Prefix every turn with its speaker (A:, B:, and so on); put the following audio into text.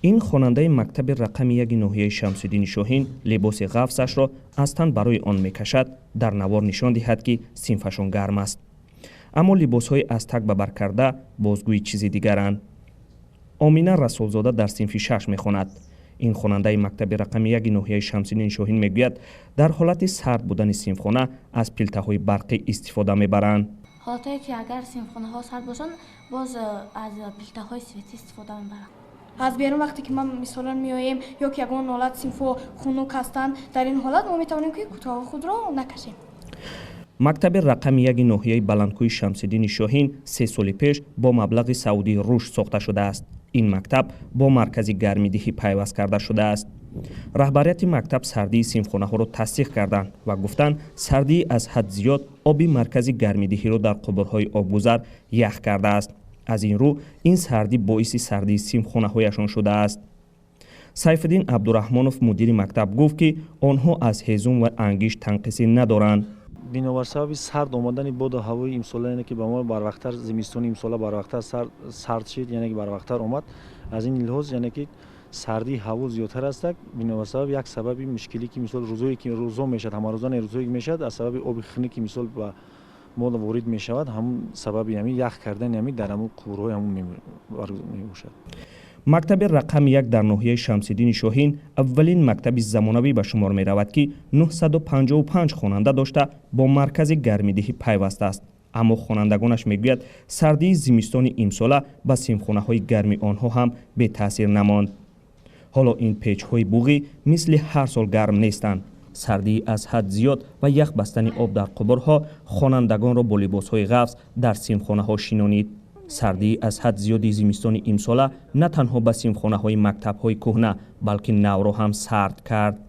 A: این خواننده مکتب رقم 1 ناحیه شمس‌الدین شاهین لباس غفصش را از تن برای آن میکشد در نوار نشان دهد که صنفشان گرم است. اما لباس‌های از تک به بر کرده بازگوی چیزی دیگرند. آمینه رسولزاده در صنف 6 میخواند. این خواننده مکتب رقم 1 ناحیه شمس‌الدین شاهین میگوید در حالت سرد بودن صنفخانه از پلته‌های برقی استفاده میبرند.
B: حالتی که اگر صنفخانه‌ها سرد باشند باز از پلته‌های سوئیتی استفاده میبرند.
C: از بیرون وقتی که ما مثلا میاییم یا که یگان حالت صنفو خنک هستند در این حالت ما میتوانیم که کتاق خود را نکشیم.
A: مکتب رقم 1 ناحیه بلندکوی شمس‌الدین شاهین 3 سال پیش با مبلغ سعودی رشد ساخته شده است. این مکتب با مرکز گرمیدهی پیوست کرده شده است. رهبریت مکتب سردی صنفخانه‌ها را تصدیق کردند و گفتند سردی از حد زیاد آبی مرکز گرمیدهی را در قبرهای آبگذر یخ کرده است. از این رو این سردی باعث سردی صنفخانه‌هایشان شده است. سیفالدین عبدالرحمنوف مدیر مکتب گفت که آنها از هیزم و انگیش تنقیصی ندارند.
D: بنابر سبب سرد آمدن باد و هوای امسال یعنی که به ما بروقتر زمستون امسال بروقتر سرد شد یعنی که بروقتر آمد از این لحاظ یعنی که سردی هوا زیادتر است بنابر سبب یک سبب مشکلی که مثال روزایی که روزا میشد همه روزانه روزایی میشد از سبب آب خنک که مثال با ما وارد میشود همون سبب یعنی یخ کردن یعنی در همون قورهای همون میباشد.
A: مکتب رقم 1 در ناحیه شمس‌الدین شاهین اولین مکتب زمانوی به شمار می رود که 955 خواننده داشته با مرکز گرمیدهی پیوسته است. اما خوانندگانش میگوید سردی زمستان امساله به صنفخانه‌های گرمی آنها هم به تاثیر نماند. حالا این پیچ‌های بوغی مثل هر سال گرم نیستند. سردی از حد زیاد و یخ بستن آب در قبرها خوانندگان را با لباس‌های غفص در صنفخانه‌ها شینانید. سردی از حد زیادی زمستان امساله نه تنها به صنفخانه‌های مکتب‌های کهنه بلکه نو را هم سرد کرد.